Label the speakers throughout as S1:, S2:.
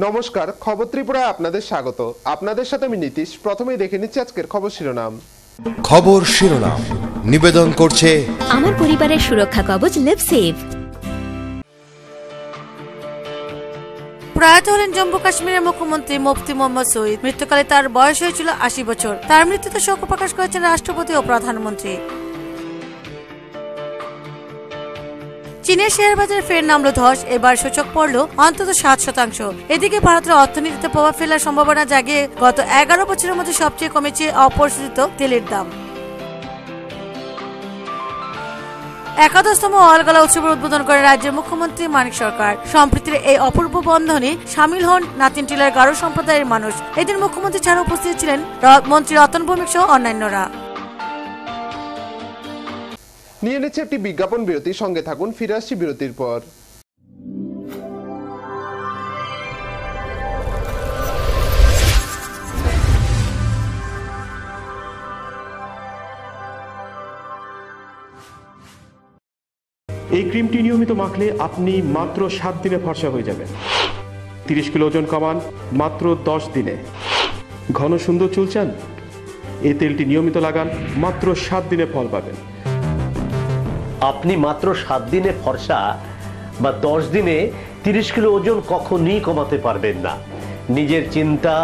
S1: নমস্কার, খবর ত্রিপুরায় আপনাদের স্বাগত। আপনাদের সাথে আমি নীতিশ। প্রথমেই দেখে নিচ্ছি আজকের খবর শিরোনাম।
S2: খবর শিরোনাম নিবেদন করছে
S3: আমার পরিবারের সুরক্ষা কবচ লিভসেভ।
S4: প্রয়াত হলেন জম্মু কাশ্মীরের মুখ্যমন্ত্রী মুফতি মোহাম্মদ সঈদ। মৃত্যুকালে তার বয়স হয়েছিল 80 বছর। তার মৃত্যুতে শোক প্রকাশ করেছেন রাষ্ট্রপতি ও প্রধানমন্ত্রী। চীনের শেয়ার বাজারে ফের নামলো ধস। এবার সূচক পড়ল অন্তত 7%। এদিকে ভারতের অর্থনীতিতে প্রভাব ফেলার সম্ভাবনা জাগিয়ে গত 11 বছরের মধ্যে সবচেয়ে কমেছে অপরিশোধিত তেলের দাম। একাদশতম অলগলা উৎসবের উদ্বোধন করে রাজ্যের মুখ্যমন্ত্রী মানিক সরকার। সম্প্রীতির এই অপূর্ব বন্ধনে সামিল হন নাতিন টিলার গারো সম্প্রদায়ের মানুষ। এদিন মুখ্যমন্ত্রী ছাড়া উপস্থিত ছিলেন মন্ত্রী রতন ভৌমিক সহ অন্যান্যরা।
S1: নিয়ে নিচ্ছে একটি বিজ্ঞাপন বিরতি, সঙ্গে থাকুন, ফিরে আসছি বিরতির পর।
S5: এই ক্রিমটি নিয়মিত মাখলে আপনি মাত্র 7 দিনে ফর্সা হয়ে যাবেন। 30 কিলো ওজন কমান মাত্র 10 দিনে। ঘন সুন্দর চুল চান? এই তেলটি নিয়মিত লাগান, মাত্র 7 দিনে ফল পাবেন।
S6: আপনি মাত্র 7 দিনে ফর্সা বা 10 দিনে 30 কিলো ওজন কখনই কমাতে পারবেন না। নিজের চিন্তা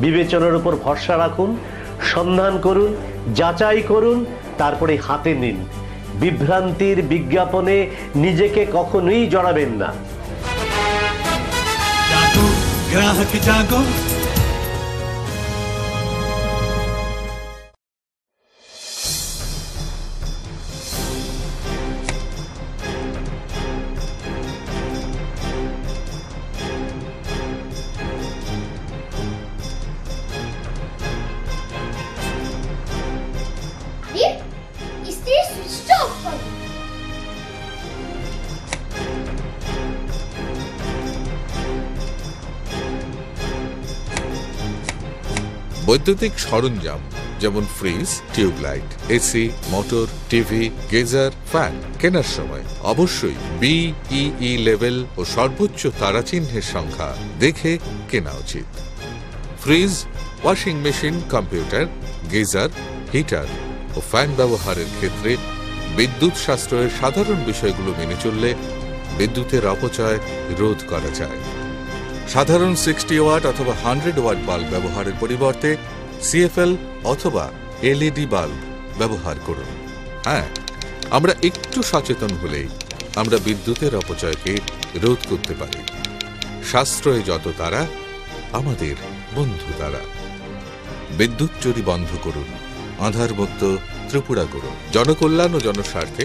S6: বিবেচনার উপর ভরসা রাখুন, সন্ধান করুন, যাচাই করুন, তারপরে হাতে নিন। বিভ্রান্তির বিজ্ঞাপনে নিজেকে কখনোই জড়াবেন না।
S7: জাগো গ্রাহক জাগো।
S8: বৈদ্যুতিক সরঞ্জাম যেমন fridge, tubelight, AC, motor, TV, geyser, fan কেনার সময় অবশ্যই BEE লেভেল ও সর্বোচ্চ তারাচিহ্নের সংখ্যা দেখে কেনা উচিত। Fridge, washing machine, computer, geyser, heater ও ফ্যান ব্যবহারের ক্ষেত্রে বিদ্যুৎ সাশ্রয়ের সাধারণ বিষয়গুলো মেনে চললে বিদ্যুতের অপচয় রোধ করা যায়। সাধারণ 60 ওয়াট অথবা 100 ওয়াট বাল্ব ব্যবহারের পরিবর্তে CFL অথবা LED বাল্ব ব্যবহার করুন। হ্যাঁ, আমরা একটু সচেতন হলেই আমরা বিদ্যুতের অপচয়কে রোধ করতে পারি। সাশ্রয়ে যত তারা, আমাদের বন্ধু তারা। বিদ্যুৎ চুরি বন্ধ করুন, আধারমুক্ত ত্রিপুরা করুন। জনকল্যাণ ও জনস্বার্থে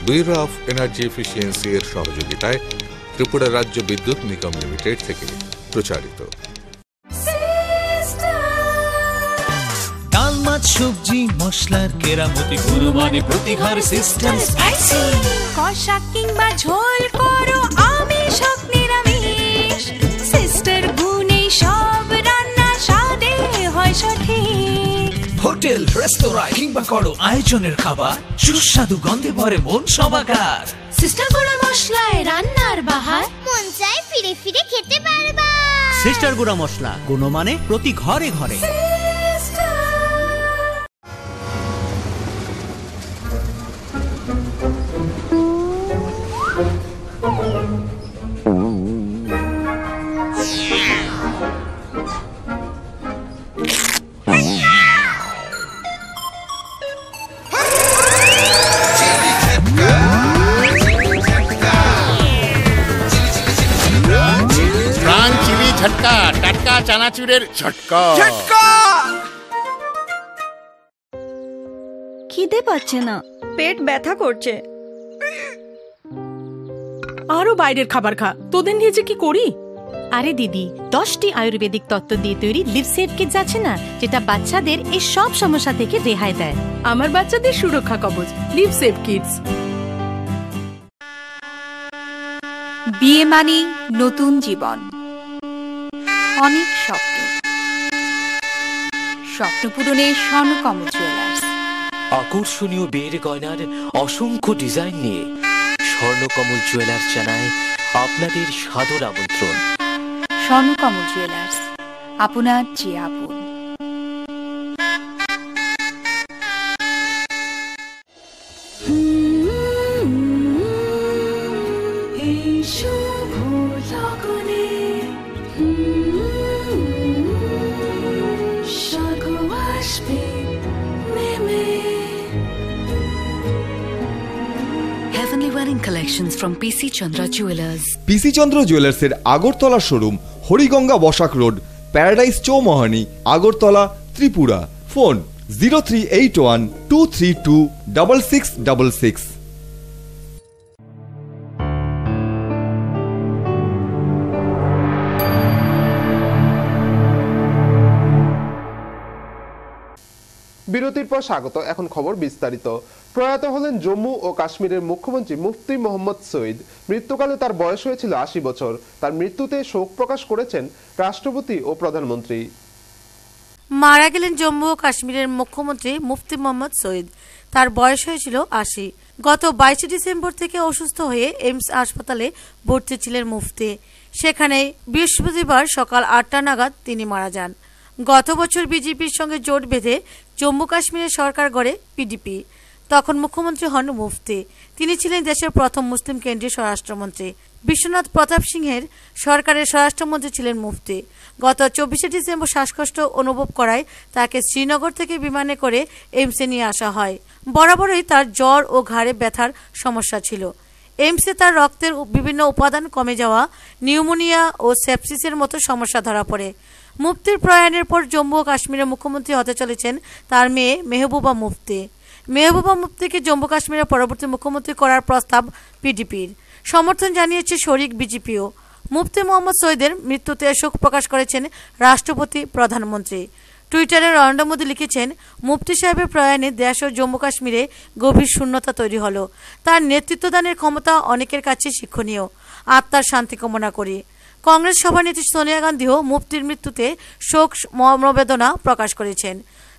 S8: ব্যুরো অফ এনার্জি এফিসিয়েন্সি এর সহযোগিতায় ত্রিপুরা রাজ্য বিদ্যুৎ নিগম লিমিটেড থেকে প্রচারিত।
S7: ডাল, মাছ, সবজি, মশলার কেরামতি গুণমানে প্রতি ঘর সিস্টেম স্পাইসি।
S4: কষা কিংবা ঝোল করো আমিষ হোক নিরামিষ, সিস্টার গুণে সব রান্না স্বাদে হয় সঠিক।
S7: হোটেল, রেস্তোরাঁ কিংবা করো আয়োজনের খাবার, সুস্বাদু গন্ধে ভরে মন সমাকার।
S3: সিস্টার গুঁড়া মশলায় রান্নার বাহার,
S9: মন চায় ফিরে ফিরে খেতে পারবা।
S10: সিস্টার গুঁড়া মশলা, গুণমানে প্রতি ঘরে ঘরে।
S11: ঝটকা, টাটকা চানাচুরের ঝটকা।
S3: খিদে পাচ্ছে না,
S4: পেট ব্যথা করছে।
S12: আরো বাইরের খাবার খা, তোদের নিয়ে যে কি করি।
S13: আরে দিদি, 10টি আয়ুর্বেদিক তত্ত্ব দিয়ে তৈরি লিভসেভ কিটস আছে না, যেটা বাচ্চাদের এই সব সমস্যা থেকে রেহাই দেয়।
S12: আমার বাচ্চাদের সুরক্ষা কবচ লিভসেভ কিটস।
S3: বিয়ে মানে নতুন জীবন, অনেক স্বপ্ন। স্বপ্ন পূরণে স্বর্ণকমল জুয়েলার্স।
S14: আকর্ষণীয় বিয়ের গয়নার অসংখ্য ডিজাইন নিয়ে স্বর্ণকমল জুয়েলার্স জানায় আপনাদের সাদর আমন্ত্রণ।
S3: স্বর্ণকমল জুয়েলার্স, আপনার যে আপন।
S15: Heavenly Wedding Collections from PC Chandra Jewelers.
S16: PC Chandra Jewelers এর Agartala showroom, Hariganga Basak road, paradise Chowmuhani, Agartala, Tripura. Phone 0381 232 6666।
S1: বিরতির পর স্বাগত। এখন খবর বিস্তারিত। প্রয়াত হলেন জম্মু ও কাশ্মীরের মুখ্যমন্ত্রী মুফতি মোহাম্মদ সঈদ। মৃত্যুকালে তার বয়স হয়েছিল ৮০ বছর। তার মৃত্যুতে শোক প্রকাশ করেছেন রাষ্ট্রপতি ও প্রধানমন্ত্রী।
S4: মারা গেলেন জম্মু ও কাশ্মীরের মুখ্যমন্ত্রী মুফতি মোহাম্মদ সঈদ। তার বয়স হয়েছিল ৮০। গত ২২ ডিসেম্বর থেকে অসুস্থ হয়ে এইমস হাসপাতালে ভর্তি ছিলেন মুফতি। সেখানে বৃহস্পতিবার সকাল ৮টা নাগাদ তিনি মারা যান। গত বছর বিজেপির সঙ্গে জোট বেঁধে জম্মু কাশ্মীরের সরকার গড়ে পিডিপি। তখন মুখ্যমন্ত্রী হন মুফতি। তিনি ছিলেন দেশের প্রথম মুসলিম কেন্দ্রীয় স্বরাষ্ট্রমন্ত্রী। বিশ্বনাথ প্রতাপ সিংহের সরকারের স্বরাষ্ট্রমন্ত্রী ছিলেন মুফতি। গত ২৪ ডিসেম্বর শ্বাসকষ্ট অনুভব করায় তাকে শ্রীনগর থেকে বিমানে করে এইমসে নিয়ে আসা হয়। বরাবরই তার জ্বর ও ঘাড়ে ব্যথার সমস্যা ছিল। এইমসে তার রক্তের বিভিন্ন উপাদান কমে যাওয়া, নিউমোনিয়া ও সেপসিসের মতো সমস্যা ধরা পড়ে। মুফতির প্রয়াণের পর জম্মু ও কাশ্মীরের মুখ্যমন্ত্রী হতে চলেছেন তার মেয়ে মেহবুবা মুফতি। মেহবুবা মুফতিকে জম্মু কাশ্মীরের পরবর্তী মুখ্যমন্ত্রী করার প্রস্তাব পিডিপির। সমর্থন জানিয়েছে শরিক বিজেপিও। মুফতি মোহাম্মদ সঈদের মৃত্যুতে শোক প্রকাশ করেছেন রাষ্ট্রপতি, প্রধানমন্ত্রী। টুইটারে নরেন্দ্র মোদী লিখেছেন, মুফতি সাহেবের প্রয়াণে দেশ ও জম্মু কাশ্মীরে গভীর শূন্যতা তৈরি হলো। তার নেতৃত্বদানের ক্ষমতা অনেকের কাছে শিক্ষণীয়। আত্মার শান্তি কামনা করি। কংগ্রেস সভানেত্রী সোনিয়া গান্ধীও মুফতির মৃত্যুতে শোক সমবেদনা প্রকাশ করেছেন।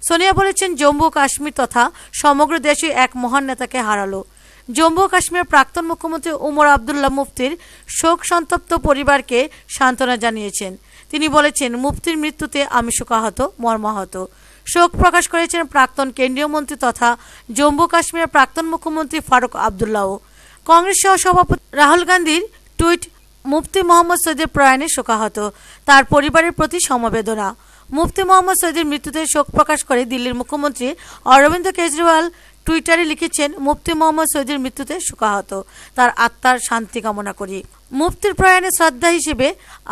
S4: সোনিয়া বলেছেন, জম্মু ও কাশ্মীর তথা সমগ্র দেশে এক মহান নেতাকে হারালো। জম্মু ও কাশ্মীরের প্রাক্তন মুখ্যমন্ত্রী উমর আবদুল্লাহ মুফতির শোক সন্তপ্ত পরিবারকে সান্ত্বনা জানিয়েছেন। তিনি বলেছেন, মুফতির মৃত্যুতে আমি শোকাহত, মর্মাহত। শোক প্রকাশ করেছেন প্রাক্তন কেন্দ্রীয় মন্ত্রী তথা জম্মু কাশ্মীরের প্রাক্তন মুখ্যমন্ত্রী ফারুক আবদুল্লাহ। কংগ্রেস সহ সভাপতি রাহুল গান্ধীর টুইট, মুফতি মোহাম্মদ সঈদের প্রয়াণে শোকাহত, তার পরিবারের প্রতি সমবেদনা। মুফতি মোহাম্মদ সঈদের মৃত্যুতে শোক প্রকাশ করে দিল্লির মুখ্যমন্ত্রী অরবিন্দ কেজরিওয়াল টুইটারে লিখেছেন, মুফতি মোহাম্মদ সঈদের মৃত্যুতে শোকাহত, তার আত্মার শান্তি কামনা করি। মুফতির প্রয়াণে শ্রদ্ধা হিসেবে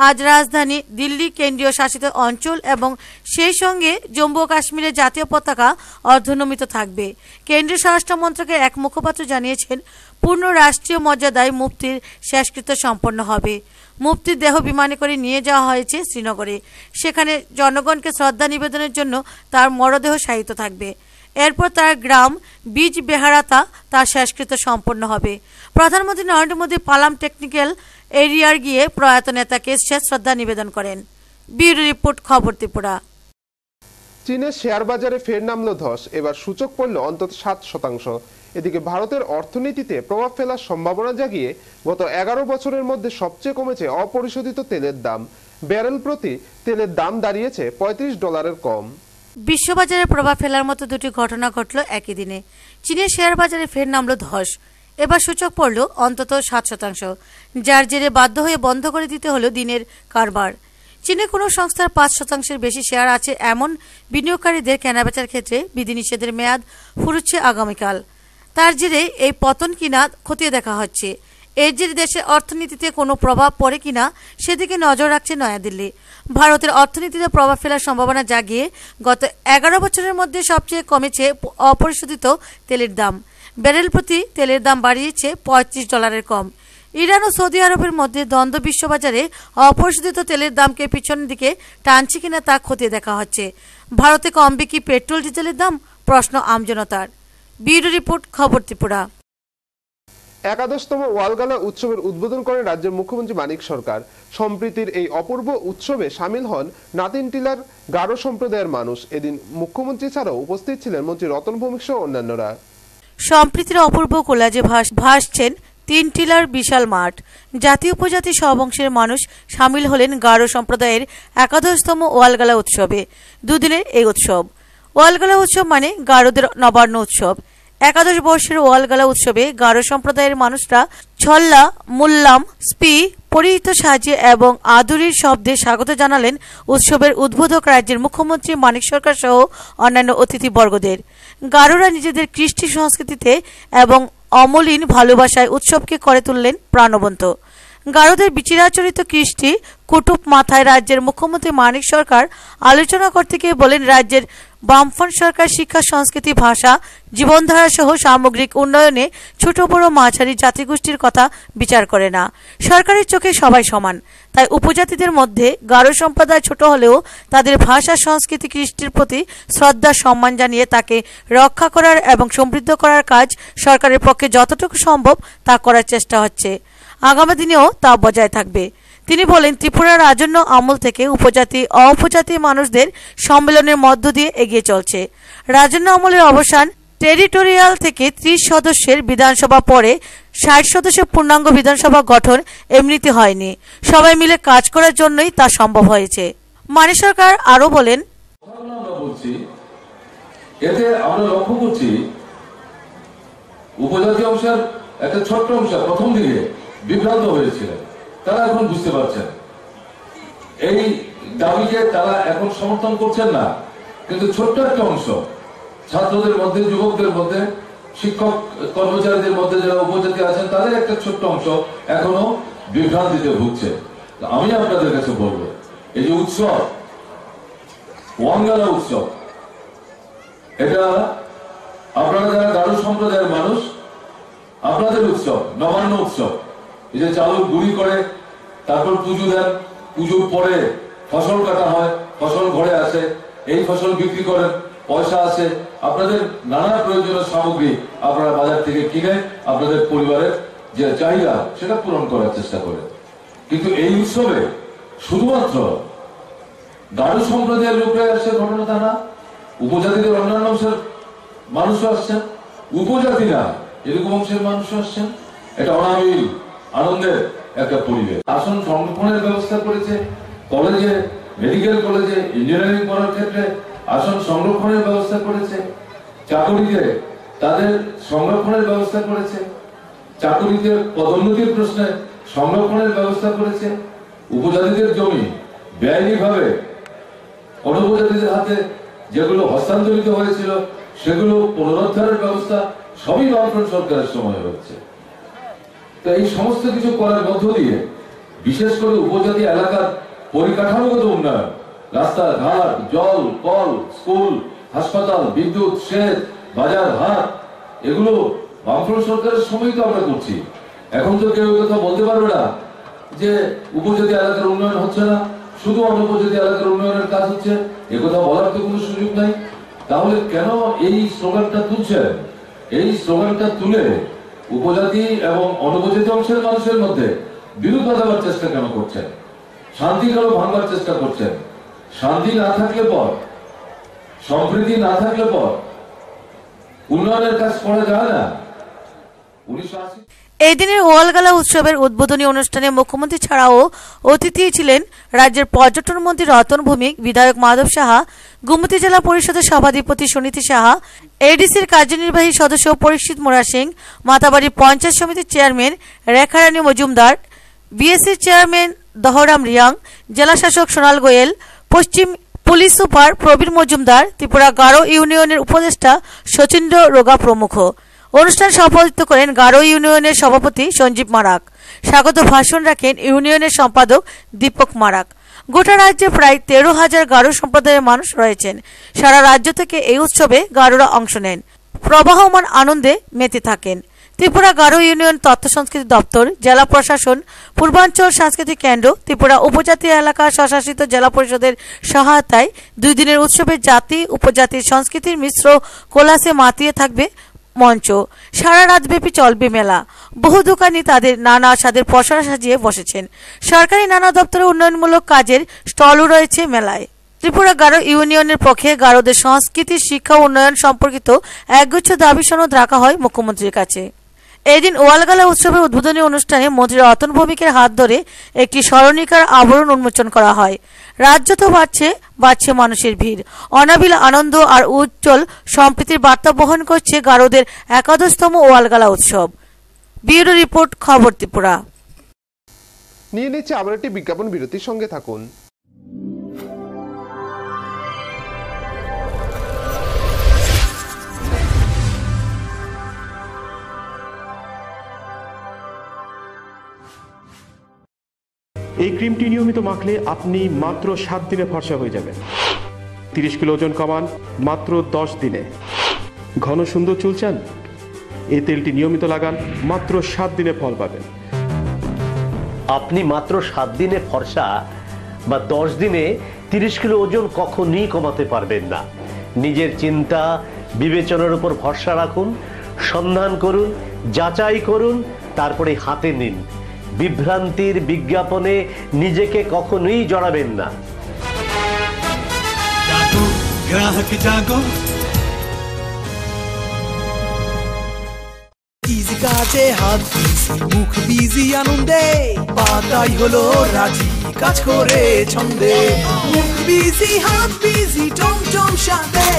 S4: আজ রাজধানী দিল্লি, কেন্দ্রীয় শাসিত অঞ্চল এবং সেই সঙ্গে জম্মু ও কাশ্মীরের জাতীয় পতাকা অর্ধনমিত থাকবে। কেন্দ্রীয় স্বরাষ্ট্র মন্ত্রকের এক মুখপাত্র জানিয়েছেন, পূর্ণ রাষ্ট্রীয় মর্যাদায় মুফতির শেষকৃত্য সম্পন্ন হবে। মুফতির দেহ বিমানে করে নিয়ে যাওয়া হয়েছে শ্রীনগরে। সেখানে জনগণকে শ্রদ্ধা নিবেদনের জন্য তার মরদেহ শায়িত থাকবে। এরপর তার গ্রাম বীজ বেহারাতা তার শেষকৃত্য সম্পন্ন হবে। প্রধানমন্ত্রী নরেন্দ্র মোদী পালাম টেকনিক্যাল এরিয়ার গিয়ে প্রয়াত নেতাকে শেষ শ্রদ্ধা নিবেদন করেন। ব্যুরো রিপোর্ট, খবর ত্রিপুরা।
S1: চীনের শেয়ার বাজারে ফের নামলো ধস। এবার সূচক পড়ল অন্তত 7%। এদিকে ভারতের অর্থনীতিতে প্রভাব ফেলার সম্ভাবনা জাগিয়ে গত 11 বছরের মধ্যে সবচেয়ে কমেছে অপরিশোধিত তেলের দাম। ব্যারেল প্রতি তেলের দাম দাঁড়িয়েছে $35 কম।
S4: বিশ্ববাজারে প্রভাব ফেলার মতো দুটি ঘটনা ঘটল একই দিনে। চীনের শেয়ার বাজারে ফের নামলো ধস। এবার সূচক পড়ল অন্তত 7%, যার জেরে বাধ্য হয়ে বন্ধ করে দিতে হলো দিনের কারবার। চীনে কোনো সংস্থার 5%-এর বেশি শেয়ার আছে এমন বিনিয়োগকারীদের কেনাবেচার ক্ষেত্রে বিধিনিষেধের মেয়াদ ফুরুচ্ছে আগামীকাল। তার জেরে এই পতন কিনা খতিয়ে দেখা হচ্ছে। এর জেরে দেশের অর্থনীতিতে কোনো প্রভাব পড়ে কিনা সেদিকে নজর রাখছে নয়াদিল্লি। ভারতের অর্থনীতিতে প্রভাব ফেলার সম্ভাবনা জাগিয়ে গত 11 বছরের মধ্যে সবচেয়ে কমেছে অপরিশোধিত তেলের দাম। ব্যারেল প্রতি তেলের দাম বাড়িয়েছে $35 কম। ইরান ও সৌদি আরবের মধ্যে দ্বন্দ্ব বিশ্ববাজারে অপরিশোধিত তেলের দামকে পিছনের দিকে টানছে কিনা তা খতিয়ে দেখা হচ্ছে। ভারতে কমবে কি পেট্রোল ডিজেলের দাম, প্রশ্ন আমজনতার। ব্যুরো রিপোর্ট, খবর ত্রিপুরা।
S1: 11তম ওয়ালগালা উৎসবের উদ্বোধন করেন রাজ্যের মুখ্যমন্ত্রী মানিক সরকার। সম্প্রীতির এই অপূর্ব উৎসবে সামিল হন নাতিন টিলার গারো সম্প্রদায়ের মানুষ। এদিন মুখ্যমন্ত্রী ছাড়াও উপস্থিত ছিলেন মন্ত্রী রতন ভৌমিক সহ অন্যান্যরা।
S4: সম্প্রীতির অপূর্ব কোলাজে ভাসছেন 3 টিলার বিশাল মাঠ। জাতি উপজাতি সব অংশের মানুষ সামিল হলেন গারো সম্প্রদায়ের 11তম ওয়ালগালা উৎসবে। দুদিনের এই উৎসব। ওয়ালগালা উৎসব মানে গারোদের নবান্ন উৎসব। 11 বর্ষের ওয়ালগালা উৎসবে গারো সম্প্রদায়ের মানুষরা ছল্লা, মুল্লাম, স্পি পরিহিত সাজে এবং আদুরির শব্দে স্বাগত জানালেন উৎসবের উদ্বোধক রাজ্যের মুখ্যমন্ত্রী মানিক সরকার সহ অন্যান্য অতিথিবর্গদের। গারোরা নিজেদের কৃষ্টি সংস্কৃতিতে এবং অমলিন ভালোবাসায় উৎসবকে করে তুললেন প্রাণবন্ত। গারোদের বিচিরাচরিত কৃষ্টি কুটুপ মাথায় রাজ্যের মুখ্যমন্ত্রী মানিক সরকার আলোচনা করতে গিয়ে বলেন, রাজ্যের বামফ্রন্ট সরকার শিক্ষা, সংস্কৃতি, ভাষা, জীবনধারা সহ সামগ্রিক উন্নয়নে ছোট বড় মাঝারি জাতিগোষ্ঠীর কথা বিচার করে না। সরকারের চোখে সবাই সমান। তাই উপজাতিদের মধ্যে গারো সম্প্রদায় ছোট হলেও তাদের ভাষা, সংস্কৃতি, কৃষ্টির প্রতি শ্রদ্ধা সম্মান জানিয়ে তাকে রক্ষা করার এবং সমৃদ্ধ করার কাজ সরকারের পক্ষে যতটুকু সম্ভব তা করার চেষ্টা হচ্ছে। আগামী দিনেও তা বজায় থাকবে। তিনি বলেন, ত্রিপুরার রাজন্য আমল থেকে উপজাতি অপজাতি মানুষদের সম্মেলনের মধ্য দিয়ে এগিয়ে চলছে। রাজন্য আমলের অবসান টেরিটোরিয়াল থেকে 30 সদস্যের বিধানসভা পরে 60 সদস্যের পূর্ণাঙ্গ বিধানসভা গঠন এমনিতে হয়নি, সবাই মিলে কাজ করার জন্যই তা সম্ভব হয়েছে। মানিক সরকার আরো বলেন,
S17: এতে আমরা লক্ষ্য করছি উপজাতি অংশের একটা ছোট্ট অংশ প্রথম দিকে বিভ্রান্ত হয়েছিলেন, তারা এখন বুঝতে পারছেন এই দাবিকে তারা এখন সমর্থন করছেন না। কিন্তু ছোট্ট একটা অংশ ছাত্রদের মধ্যে, যুবকদের মধ্যে, শিক্ষক কর্মচারীদের মধ্যে যারা উপজাতি আছেন তাদের একটা ছোট্ট অংশ এখনো বিভ্রান্তিতে ভুগছে। আমি আপনাদের কাছে বলবো, এই যে উৎসব ওয়ালগালা উৎসব, এটা আপনারা যারা গারো সম্প্রদায়ের মানুষ, আপনাদের উৎসব, নবান্ন উৎসব। এই যে চাউল গুঁড়ি করে তারপর পুজো দেন, পুজোর পরে ফসল কাটা হয়, ফসল ঘরে আসে, এই ফসল বিক্রি করেন, পয়সা আসে, আপনাদের নানা প্রয়োজনীয় সামগ্রী আপনারা বাজার থেকে কিনে আপনাদের পরিবারের যে চাহিদা সেটা পূরণ করার চেষ্টা করেন। কিন্তু এই উৎসবে শুধুমাত্র গারো সম্প্রদায়ের লোকরা আসছে ঘটনা তা না, উপজাতিদের অন্যান্য অংশের মানুষও আসছেন, উপজাতি না এরকম অংশের মানুষও আসছেন। এটা অনাবিল আনন্দের একটা পরিবেশ। আসন সংরক্ষণের ব্যবস্থা করেছে, কলেজে, মেডিকেল কলেজে, ইঞ্জিনিয়ারিং পড়ার ক্ষেত্রে আসন সংরক্ষণের ব্যবস্থা করেছে, চাকরিতে তাদের সংরক্ষণের ব্যবস্থা করেছে, চাকরিতে পদোন্নতির প্রশ্নে সংরক্ষণের ব্যবস্থা করেছে, উপজাতিদের জমি বেআইনিভাবে অনুপজাতিদের হাতে যেগুলো হস্তান্তরিত হয়েছিল সেগুলো পুনরুদ্ধারের ব্যবস্থা সবই বামফ্রন্ট সরকারের সময় হচ্ছে। তো এই সমস্ত কিছু করার মধ্য দিয়ে বিশেষ করে উপজাতি এলাকার পরিকাঠামোগত উন্নয়ন, রাস্তাঘাট, জল, কল, স্কুল, হাসপাতাল, বিদ্যুৎ, সেচ, বাজার, হাট, এগুলো বামফ্রন্ট সরকারের সময় তো আমরা করছি। এখন তো কেউ কথা বলতে পারবে না যে উপজাতি এলাকার উন্নয়ন হচ্ছে না, শুধু অনুপজাতি এলাকার উন্নয়নের কাজ হচ্ছে, একথা বলার তো কোনো সুযোগ নাই। তাহলে কেন এই স্লোগানটা তুলছেন? এই স্লোগানটা তুলে উপজাতি এবং অনুপজাতি অংশের মানুষের মধ্যে বিরোধ দেওয়ার চেষ্টা কেন করছেন? শান্তি কেন ভাঙবার চেষ্টা করছেন? শান্তি না থাকলে পর, সম্প্রীতি না থাকলে পর উন্নয়নের কাজ করা যায় না। 1980
S4: এই দিনের ওয়ালগালা উৎসবের উদ্বোধনী অনুষ্ঠানে মুখ্যমন্ত্রী ছাড়াও অতিথি ছিলেন রাজ্যের পর্যটন মন্ত্রী রতন ভৌমিক, বিধায়ক মাধব সাহা, গোমতী জেলা পরিষদের সভাধিপতি সুনীতি সাহা, এডিসির কার্যনির্বাহী সদস্য পরীক্ষিত মোরা সিং, মাতাবাড়ি পঞ্চায়েত সমিতির চেয়ারম্যান রেখারানী মজুমদার, বিএসসির চেয়ারম্যান দহরাম রিয়াং, জেলা শাসক সোনাল গোয়েল, পশ্চিম পুলিশ সুপার প্রবীর মজুমদার, ত্রিপুরা গারো ইউনিয়নের উপদেষ্টা শচীন্দ্র রোগা প্রমুখ। অনুষ্ঠান সভাপতিত্ব করেন গারো ইউনিয়নের সভাপতি সঞ্জীব মারাক। স্বাগত ভাষণ রাখেন ইউনিয়নের সম্পাদক দীপক মারাক। গোটা রাজ্যে প্রায় 13,000 গারো সম্প্রদায়ের মানুষ রয়েছেন। সারা রাজ্য থেকে এই উৎসবে গারোরা অংশ নেন, প্রবাহমান আনন্দে মেতে থাকেন। ত্রিপুরা গারো ইউনিয়ন তথ্য সংস্কৃতি দপ্তর, জেলা প্রশাসন, পূর্বাঞ্চল সাংস্কৃতিক কেন্দ্র, ত্রিপুরা উপজাতি এলাকা স্বশাসিত জেলা পরিষদের সহায়তায় 2 দিনের উৎসবে জাতি উপজাতির সংস্কৃতির মিশ্র কোলাসে মাতিয়ে থাকবে মঞ্চ। সারা রাতব্যাপী চলবে মেলা। বহু দোকানি তাদের নানা স্বাদের পসরা সাজিয়ে বসেছেন। সরকারি নানা দপ্তরে উন্নয়নমূলক কাজের স্টলও রয়েছে মেলায়। ত্রিপুরা গারো ইউনিয়নের পক্ষে গারোদের সংস্কৃতি, শিক্ষা উন্নয়ন সম্পর্কিত একগুচ্ছ দাবি সনদ রাখা হয় মুখ্যমন্ত্রীর কাছে। এদিন ওয়ালগালা উৎসবের উদ্বোধনী অনুষ্ঠানে মন্ত্রী রতন ভৌমিকের হাত ধরে একটি স্মরণিকার আবরণ উন্মোচন করা হয়। রাজ্য তো বাড়ছে মানুষের ভিড়। অনাবিল আনন্দ আর উজ্জ্বল সম্প্রীতির বার্তা বহন করছে গারোদের একাদশতম ওয়ালগালা উৎসব। ব্যুরো রিপোর্ট, খবর ত্রিপুরা।
S1: নিয়ে নিচ্ছে আবার একটি বিজ্ঞাপন বিরতির সঙ্গে থাকুন।
S5: এই ক্রিমটি নিয়মিত মাখলে আপনি মাত্র 7 দিনে ফর্সা হয়ে যাবেন। 30 কিলো ওজন কমান মাত্র 10 দিনে। ঘন সুন্দর চুল চান? এই তেলটি নিয়মিত লাগান, মাত্র 7 দিনে ফল পাবেন।
S6: আপনি মাত্র 7 দিনে ফর্সা বা 10 দিনে 30 কিলো ওজন কখনই কমাতে পারবেন না। নিজের চিন্তা বিবেচনার উপর ভরসা রাখুন, সন্ধান করুন, যাচাই করুন, তারপরে হাতে নিন। বিভ্রান্তির বিজ্ঞাপনে নিজেকে কখনোই জড়াবেন না।
S7: জাগো গ্রাহক জাগো, ইজি কাজে হাত বিজি, মুখ বিজি আনন্দে, পাতাই হলো রাজি, কাজ করে ছন্দে। মুখ বিজি হাত বিজি, টমটম সাথে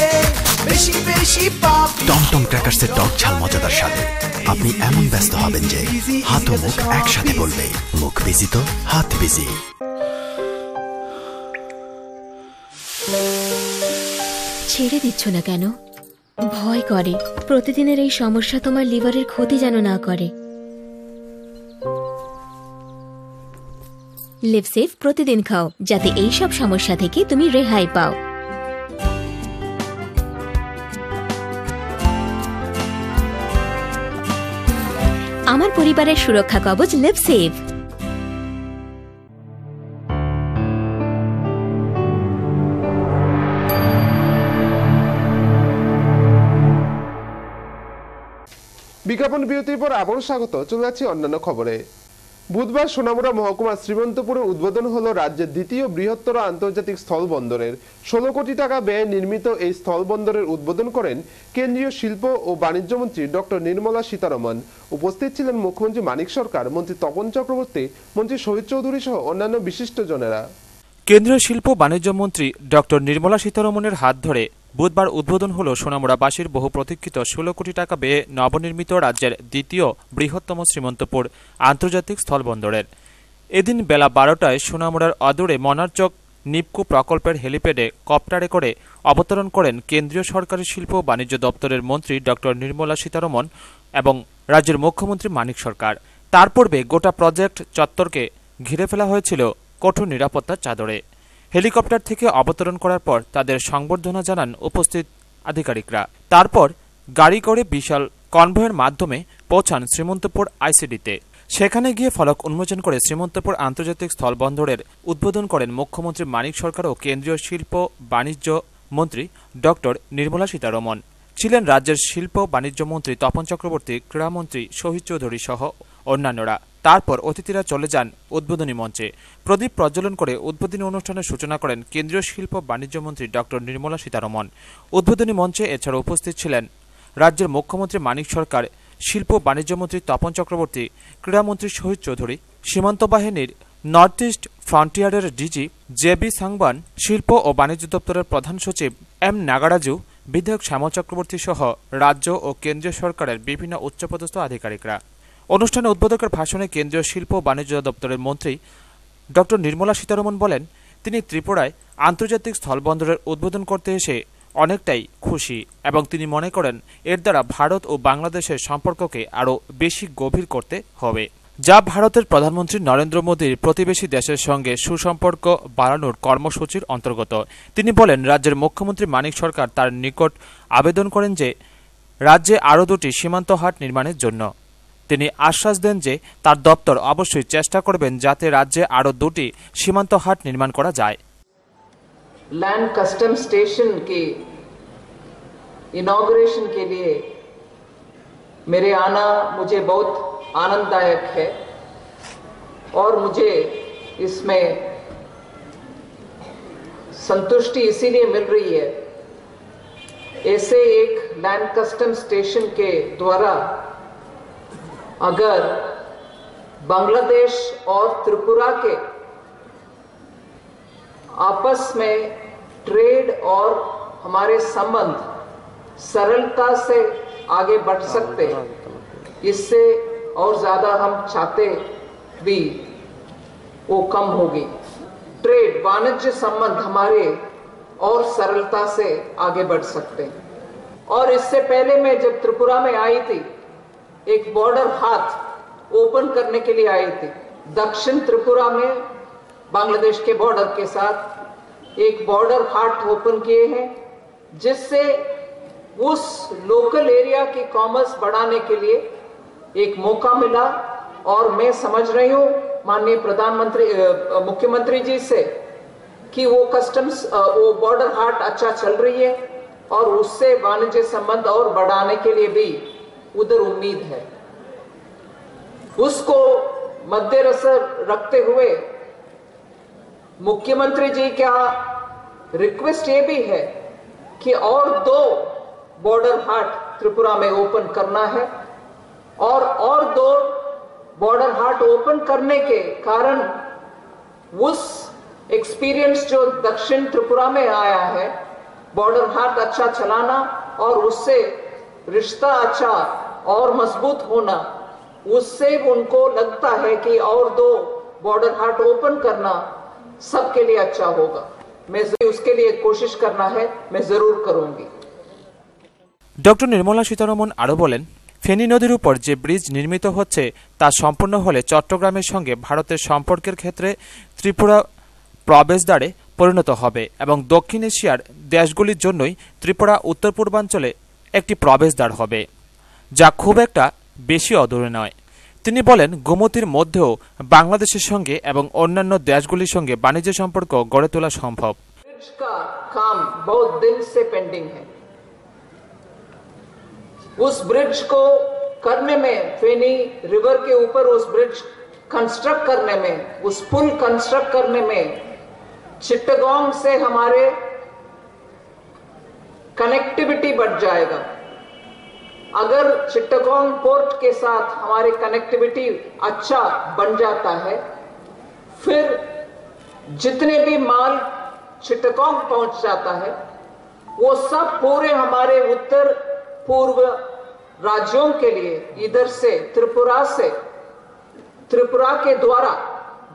S7: বেশি বেশি পাপ।
S18: টমটম ক্র্যাকার্সের টক ঝাল মজাদার সাথে আপনি এমন ব্যস্ত হবেন যে হাত ও মুখ একসাথে বলবে, মুখ বিজি তো হাত বিজি।
S19: ছেড়ে দিচ্ছ না কেন? ভয় করে প্রতিদিনের এই সমস্যা তোমার লিভারের ক্ষতি যেন না করে। লিভসেভ প্রতিদিন খাও, যাতে এই সব সমস্যা থেকে তুমি রেহাই পাও। আমার পরিবারের সুরক্ষা কবচ লিভসেভ।
S1: বিজ্ঞাপন বিরতির পর আবার স্বাগত। চলে যাচ্ছি অন্যান্য খবরে। বুধবার সোনামুড়া মহকুমা শ্রীমন্তপুরে উদ্বোধন হলো রাজ্যের দ্বিতীয় বৃহত্তর আন্তর্জাতিক স্থল বন্দরের। 16 কোটি টাকা ব্যয়ে নির্মিত এই স্থল বন্দরের উদ্বোধন করেন কেন্দ্রীয় শিল্প ও বাণিজ্য মন্ত্রী ডক্টর নির্মলা সীতারমন। উপস্থিত ছিলেন মুখ্যমন্ত্রী মানিক সরকার, মন্ত্রী তপন চক্রবর্তী, মন্ত্রী শহীদ চৌধুরী সহ অন্যান্য বিশিষ্টজনেরা।
S20: কেন্দ্রীয় শিল্প বাণিজ্য মন্ত্রী ডক্টর নির্মলা সীতারমনের হাত ধরে বুধবার উদ্বোধন হল সোনামুড়াবাসীর বহু প্রতীক্ষিত 16 কোটি টাকা ব্যয়ে নবনির্মিত রাজ্যের দ্বিতীয় বৃহত্তম শ্রীমন্তপুর আন্তর্জাতিক স্থলবন্দরের। এদিন বেলা 12টায় সোনামুড়ার অদূরে মনারচক নিপকো প্রকল্পের হেলিপ্যাডে কপ্টারে করে অবতরণ করেন কেন্দ্রীয় সরকারের শিল্প ও বাণিজ্য দপ্তরের মন্ত্রী ডক্টর নির্মলা সীতারমন এবং রাজ্যের মুখ্যমন্ত্রী মানিক সরকার। তার পূর্বে গোটা প্রজেক্ট চত্বরকে ঘিরে ফেলা হয়েছিল কঠোর নিরাপত্তার চাদরে। হেলিকপ্টার থেকে অবতরণ করার পর তাদের সংবর্ধনা জানান উপস্থিত আধিকারিকরা। তারপর গাড়ি করে বিশাল কনভয়ের মাধ্যমে পৌঁছান শ্রীমন্তপুর আইসিডিতে। সেখানে গিয়ে ফলক উন্মোচন করে শ্রীমন্তপুর আন্তর্জাতিক স্থলবন্দরের উদ্বোধন করেন মুখ্যমন্ত্রী মানিক সরকার ও কেন্দ্রীয় শিল্প বাণিজ্য মন্ত্রী ডক্টর নির্মলা সীতারমন। ছিলেন রাজ্যের শিল্প বাণিজ্য মন্ত্রী তপন চক্রবর্তী, ক্রীড়ামন্ত্রী শহীদ চৌধুরী সহ অন্যান্যরা। তারপর অতিথিরা চলে যান উদ্বোধনী মঞ্চে। প্রদীপ প্রজ্বলন করে উদ্বোধনী অনুষ্ঠানের সূচনা করেন কেন্দ্রীয় শিল্প বাণিজ্য মন্ত্রী ডক্টর নির্মলা সীতারমন। উদ্বোধনী মঞ্চে এছাড়া উপস্থিত ছিলেন রাজ্যের মুখ্যমন্ত্রী মানিক সরকার, শিল্প বাণিজ্য মন্ত্রী তপন চক্রবর্তী, ক্রীড়ামন্ত্রী শহীদ চৌধুরী, সীমান্ত বাহিনীর নর্থ ইস্ট ফ্রন্টিয়ারের ডিজি জেবি সাংবান, শিল্প ও বাণিজ্য দপ্তরের প্রধান সচিব এম নাগারাজু, বিধায়ক শ্যামল চক্রবর্তী সহ রাজ্য ও কেন্দ্রীয় সরকারের বিভিন্ন উচ্চপদস্থ আধিকারিকরা। অনুষ্ঠানে উদ্বোধকের ভাষণে কেন্দ্রীয় শিল্প ও বাণিজ্য দপ্তরের মন্ত্রী ডক্টর নির্মলা সীতারমন বলেন, তিনি ত্রিপুরায় আন্তর্জাতিক স্থলবন্দরের উদ্বোধন করতে এসে অনেকটাই খুশি এবং তিনি মনে করেন এর দ্বারা ভারত ও বাংলাদেশের সম্পর্ককে আরও বেশি গভীর করতে হবে, যা ভারতের প্রধানমন্ত্রী নরেন্দ্র মোদীর প্রতিবেশী দেশের সঙ্গে সুসম্পর্ক বাড়ানোর কর্মসূচির অন্তর্গত। তিনি বলেন, রাজ্যের মুখ্যমন্ত্রী মানিক সরকার তার নিকট আবেদন করেন যে রাজ্যে আরও 2টি সীমান্ত হাট নির্মাণের জন্য। তিনি আশ্বাস দেন যে তার দপ্তর অবশ্যই চেষ্টা করবেন যাতে রাজ্যে আরও 2টি সীমান্ত হাট নির্মাণ করা যায়।
S21: लैंड कस्टम स्टेशन के इनॉग्रेशन के लिए मेरे आना मुझे बहुत आनंददायक है और मुझे इसमें संतुष्टि इसीलिए मिल रही है, ऐसे एक लैंड कस्टम स्टेशन के द्वारा अगर बांग्लादेश और त्रिपुरा के आपस में ट्रेड और हमारे संबंध सरलता से आगे बढ़ सकते, इससे और ज्यादा हम चाहते भी वो कम होगी। ट्रेड वाणिज्य संबंध हमारे और सरलता से आगे बढ़ सकते हैं। और इससे पहले मैं जब त्रिपुरा में आई थी, एक बॉर्डर हाट ओपन करने के लिए आई थी। दक्षिण त्रिपुरा में बांग्लादेश के बॉर्डर के साथ एक बॉर्डर हाट ओपन किए हैं, जिससे उस लोकल एरिया की कॉमर्स बढ़ाने के लिए एक मौका मिला। और मैं समझ रही हूँ माननीय प्रधानमंत्री मुख्यमंत्री जी से कि वो कस्टम्स वो बॉर्डर हाट अच्छा चल रही है और उससे वाणिज्य संबंध और बढ़ाने के लिए भी उधर उम्मीद है। उसको मद्देनजर रखते हुए मुख्यमंत्री जी का रिक्वेस्ट ये भी है कि और 2 बॉर्डर हाट त्रिपुरा में ओपन करना है और 2 बॉर्डर हाट ओपन करने के कारण उस एक्सपीरियंस जो दक्षिण त्रिपुरा में आया है, बॉर्डर हाट अच्छा चलाना और उससे रिश्ता अच्छा और मजबूत होना, उससे उनको लगता है कि और 2 बॉर्डर हाट ओपन करना सबके लिए अच्छा होगा। मैं उसके लिए कोशिश करना है, मैं जरूर करूंगी।
S20: ডক্টর নির্মলা সীতারমণ আরও বলেন, ফেনী নদীর উপর যে ব্রিজ নির্মিত হচ্ছে তা সম্পূর্ণ হলে চট্টগ্রামের সঙ্গে ভারতের সম্পর্কের ক্ষেত্রে ত্রিপুরা প্রবেশদ্বারে পরিণত হবে এবং দক্ষিণ এশিয়ার দেশগুলির জন্যই ত্রিপুরা উত্তর পূর্বাঞ্চলে একটি প্রবেশদ্বার হবে, যা খুব একটা বেশি অদূরে নয়। তিনি বলেন, গোমতীর মধ্যেও বাংলাদেশের সঙ্গে এবং অন্যান্য দেশগুলির সঙ্গে বাণিজ্য সম্পর্ক গড়ে তোলা সম্ভব।
S21: उस ब्रिज को करने में, फेनी रिवर के ऊपर उस ब्रिज कंस्ट्रक्ट करने में, उस पुल कंस्ट्रक्ट करने में चिट्टागोंग से हमारे कनेक्टिविटी बढ़ जाएगा। अगर चिट्टागोंग पोर्ट के साथ हमारी कनेक्टिविटी अच्छा बन जाता है, फिर जितने भी माल चिट्टागोंग पहुंच जाता है वो सब पूरे हमारे उत्तर पूर्व राज्यों के लिए इधर से त्रिपुरा के द्वारा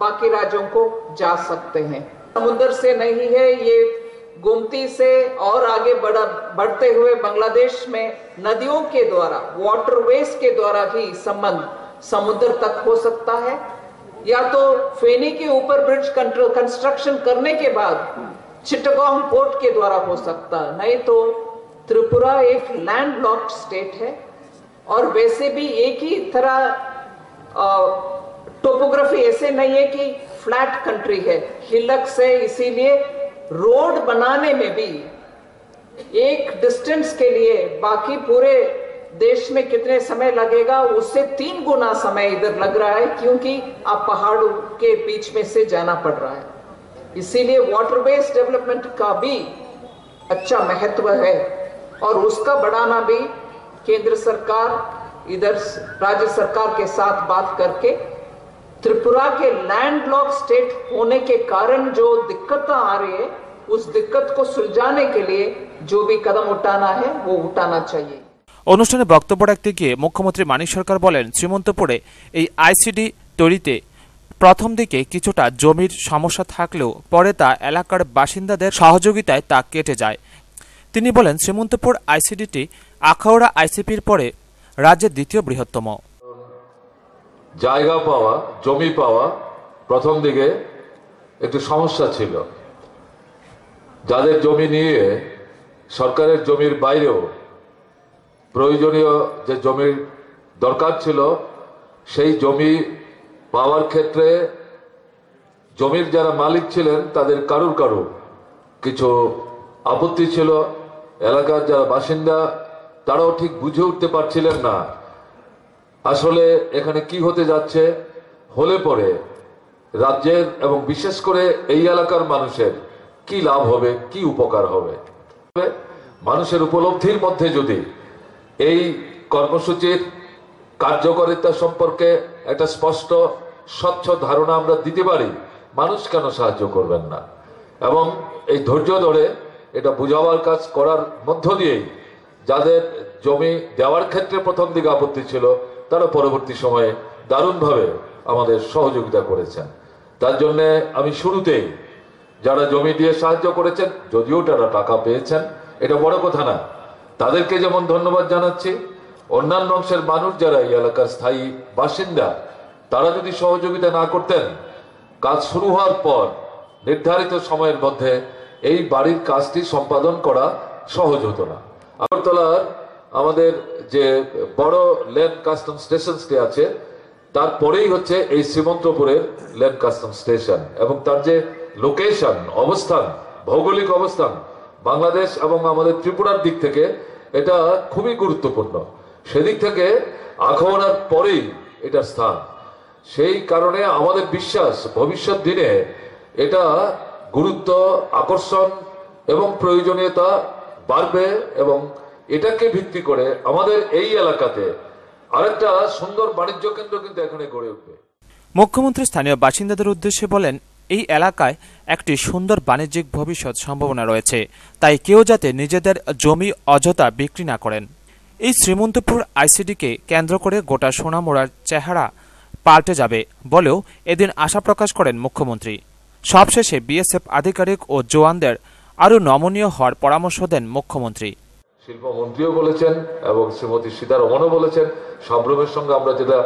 S21: बाकी राज्यों को जा सकते हैं। समुद्र से नहीं है, ये गोमती से और आगे बढ़ते हुए बांग्लादेश में नदियों के द्वारा, वाटरवेज के द्वारा ही संबंध समुद्र तक हो सकता है, या तो फेनी के ऊपर ब्रिज कंस्ट्रक्शन करने के बाद चिट्टागोंग पोर्ट के द्वारा हो सकता है। नहीं तो त्रिपुरा एक लैंडलॉक्ड स्टेट है और वैसे भी एक ही तरह टोपोग्राफी ऐसे नहीं है कि फ्लैट कंट्री है, हिलक से, इसीलिए रोड बनाने में भी एक डिस्टेंस के लिए बाकी पूरे देश में कितने समय लगेगा उससे 3 गुना समय इधर लग रहा है, क्योंकि आप पहाड़ों के बीच में से जाना पड़ रहा है। इसीलिए वाटरवेज डेवलपमेंट का भी अच्छा महत्व है और उसका बढ़ाना भी केंद्र सरकार इधर राज्य सरकार के साथ बात करके त्रिपुरा के लैंडलॉक स्टेट होने के कारण जो दिक्कत आ रही है, उस दिक्कत को सुलझाने के लिए जो भी कदम उठाना है वो उठाना चाहिए।
S20: অনুষ্ঠানে বক্তব্য রাখতে গিয়ে মুখ্যমন্ত্রী মানিক সরকার বলেন, শ্রীমন্তপুরে এই আইসিডি তৈরিতে প্রথম দিকে কিছুটা জমির সমস্যা থাকলেও পরে তা এলাকার বাসিন্দাদের সহযোগিতায় তা কেটে যায়। তিনি বলেন, শ্রীমন্তপুর আইসিডিটি আখাউড়া আইসিপির পরে রাজ্যের দ্বিতীয় বৃহত্তম।
S17: জায়গা পাওয়া, জমি পাওয়া প্রথম দিকে একটু সমস্যা ছিল। যাদের জমি নিয়ে সরকারের জমির বাইরেও প্রয়োজনীয় যে জমির দরকার ছিল, সেই জমি পাওয়ার ক্ষেত্রে জমির যারা মালিক ছিলেন তাদের কারুর কিছু আপত্তি ছিল। এলাকার যারা বাসিন্দা তারাও ঠিক বুঝে উঠতে পারছিলেন না আসলে এখানে কি হতে যাচ্ছে, হলে পরে রাজ্যের এবং বিশেষ করে এই এলাকার মানুষের কি লাভ হবে, কি উপকার হবে। মানুষের উপলব্ধির মধ্যে যদি এই কর্মসূচির কার্যকারিতা সম্পর্কে একটা স্পষ্ট স্বচ্ছ ধারণা আমরা দিতে পারি, মানুষ কেন সাহায্য করবেন না? এবং এই ধৈর্য ধরে এটা বুঝাবার কাজ করার মধ্য দিয়েই যাদের জমি দেওয়ার ক্ষেত্রে প্রথম দিকে আপত্তি ছিল, তারা পরবর্তী সময়ে দারুণভাবে আমাদের সহযোগিতা করেছেন। তার জন্য আমি শুরুতেই যারা জমি দিয়ে সাহায্য করেছেন, যদিও তারা টাকা পেয়েছেন, এটা বড় কথা না, তাদেরকে যেমন ধন্যবাদ জানাচ্ছি, অন্যান্য অংশের মানুষ যারা এই এলাকার স্থায়ী বাসিন্দা, তারা যদি সহযোগিতা না করতেন, কাজ শুরু হওয়ার পর নির্ধারিত সময়ের মধ্যে এই বাড়ির কাজটি সম্পাদন করা সহজ হতো না। আগরতলার আমাদের যে বড় ল্যান্ড কাস্টম স্টেশনটি আছে, তারপরেই হচ্ছে এই শ্রীমন্তপুরের ল্যান্ড কাস্টম স্টেশন, এবং তার যে লোকেশন, অবস্থান, ভৌগোলিক অবস্থান বাংলাদেশ এবং আমাদের ত্রিপুরার দিক থেকে এটা খুবই গুরুত্বপূর্ণ। সেদিক থেকে আখাউড়ার পরেই এটার স্থান। সেই কারণে আমাদের বিশ্বাস ভবিষ্যৎ দিনে এটা গুরুত্ব, আকর্ষণ এবং প্রয়োজনীয়তা বাড়বে, এবং এটাকে ভিত্তি করে আমাদের এই এলাকাতে আরেকটা সুন্দর বাণিজ্য কেন্দ্র কিন্তু এখানে গড়ে উঠবে।
S20: মুখ্যমন্ত্রী স্থানীয় বাসিন্দাদের উদ্দেশ্যে বলেন, এই এলাকায় একটি সুন্দর বাণিজ্যিক ভবিষ্যৎ সম্ভাবনা রয়েছে, তাই কেউ যাতে নিজেদের জমি অযথা বিক্রি না করেন। এই শ্রীমন্তপুর আইসিডিকে কেন্দ্র করে গোটা সোনামুড়ার চেহারা পাল্টে যাবে বলেও এদিন আশা প্রকাশ করেন মুখ্যমন্ত্রী। সবশেষে বিএসএফ আধিকারিক ও জওয়ানদের আরও নমনীয় হওয়ার পরামর্শ দেন মুখ্যমন্ত্রী।
S17: শিল্পমন্ত্রীও বলেছেন এবং শ্রীমতী সীতারমণও বলেছেন, সম্ভ্রমের সঙ্গে আমরা যেটা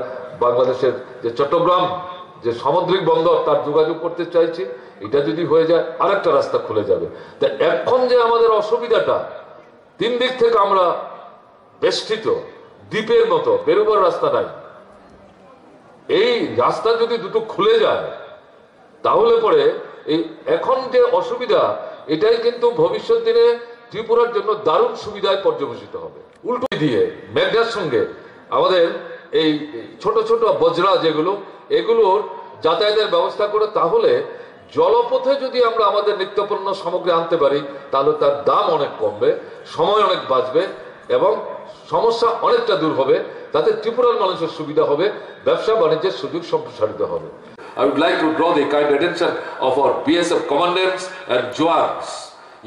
S17: বাংলাদেশের যে চট্টগ্রাম যে সামুদ্রিক বন্দর, তার যোগাযোগ করতে চাইছি, এটা যদি হয়ে যায় আরেকটা রাস্তা খুলে যাবে। তা এখন যে আমাদের অসুবিধাটা, তিন দিক থেকে আমরা বেষ্টিত দ্বীপের মতো, বেরোবার রাস্তা নাই। এই রাস্তা যদি দুটো খুলে যায়, তাহলে পরে এই এখন যে অসুবিধা, এটাই কিন্তু ভবিষ্যৎ দিনে ত্রিপুরার জন্য দারুণ সুবিধায় পর্যবেসিত হবে। উল্টো দিয়ে মেঘনার সঙ্গে আমাদের এই ছোট ছোট বজরা যেগুলো, এগুলোর যাতায়াতের ব্যবস্থা করে, তাহলে জলপথে যদি আমরা আমাদের নিত্যপণ্য সামগ্রী আনতে পারি, তাহলে তার দাম অনেক কমবে, সময় অনেক বাঁচবে এবং সমস্যা অনেকটা দূর হবে। তাতে ত্রিপুরার মানুষের সুবিধা হবে, ব্যবসা বাণিজ্যের সুযোগ সম্প্রসারিত হবে। I would like to draw the kind attention of our BSF commandants and Jawans.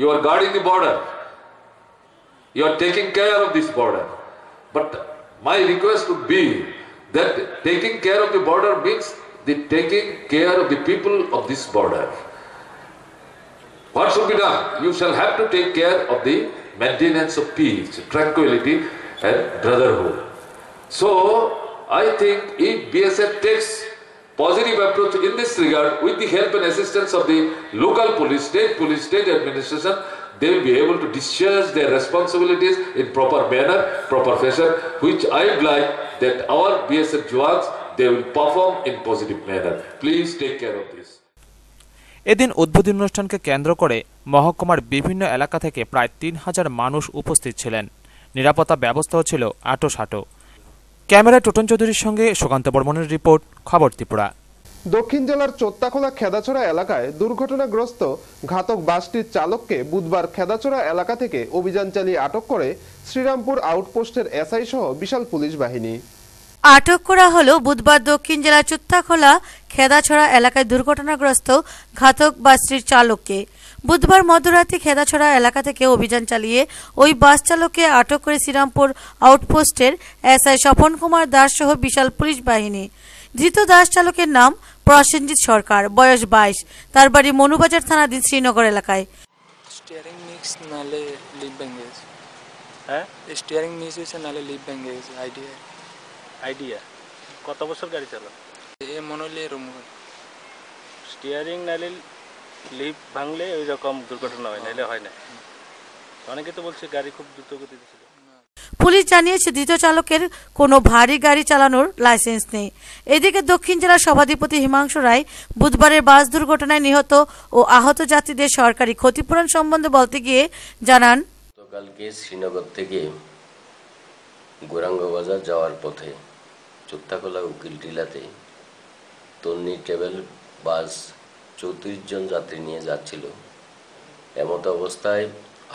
S17: You are guarding the border. You are taking care of this border. But my request would be that taking care of the border means the taking care of the people of this border. What should be done? You shall have to take care of the maintenance of peace, tranquility and brotherhood. So I think if BSF takes positive approach in this regard, with the help and assistance of the local police, state administration, they will be able to discharge their responsibilities in proper manner, proper fashion, which I would like that our BSF Jawans, they will perform in positive manner. Please take care of this.
S20: এদিন উদ্বোধনী অনুষ্ঠানকে কেন্দ্র করে মহকুমার বিভিন্ন এলাকা থেকে প্রায় ৩,০০০ মানুষ উপস্থিত ছিলেন। নিরাপত্তা ব্যবস্থাও ছিল আঁটোসাঁটো। ক্যামেরায় টোটন চৌধুরীর সঙ্গে সুকান্ত বর্মনের রিপোর্ট, খবর ত্রিপুরা।
S1: দক্ষিণ জেলার চোত্তাখোলা খেদাছড়া এলাকায় দুর্ঘটনাগ্রস্ত ঘাতক বাসটির চালককে বুধবার খেদাছড়া এলাকা থেকে অভিযান চালিয়ে আটক করে শ্রীরামপুর আউটপোস্টের এসআই সহ বিশাল পুলিশ বাহিনী।
S4: আটক করা হলো বুধবার দক্ষিণ জেলার চোত্তাখোলা খেদাছড়া এলাকায় দুর্ঘটনাগ্রস্ত ঘাতক বাসটির চালককে। বুধবার মধ্যরাতে খেদাছড়া এলাকা থেকে অভিযান চালিয়ে ওই বাস চালককে আটক করে শ্রীরামপুর আউটপোস্টের এসআই স্বপন কুমার দাস সহ বিশাল পুলিশ বাহিনী। ধৃত দাস চালকের নাম প্রসেনজিৎ সরকার, বয়স 22, তার বাড়ি মনুবাজার থানাধীন শ্রীনগর এলাকায়।
S2: স্টিয়ারিং মিক্স নালে লিপ ভেঙে গেছে। হ্যাঁ, স্টিয়ারিং মিক্স হয়েছে নালে লিপ ভেঙে গেছে। আইডিয়া কত বছর গাড়ি চালানো? এ মনে হলে এরকম স্টিয়ারিং নালে লিপ ভাঙলে ওই রকম দুর্ঘটনা হয়, নাহলে হয় না। অনেকে তো বলছে গাড়ি খুব দ্রুত গতিতে ছিল।
S4: পুলিশ জানিয়েছে ধৃত চালকের কোনো ভারী গাড়ি চালানোর লাইসেন্স নেই। এদিকে দক্ষিণ জেলার সভাধিপতি হিমাংশু রায় বুধবারের বাস দুর্ঘটনায় নিহত ও আহত যাত্রীদের সরকারি ক্ষতিপূরণ সম্বন্ধে বলতে গিয়ে জানান,
S22: গতকালকে শ্রীনগর থেকে গোরাঙ্গবাজার যাওয়ার পথে চোত্তাখোলা উকিল টিলাতে তন্নি ট্রাভেল বাস 34 জন যাত্রী নিয়ে যাচ্ছিল। এমতো অবস্থায়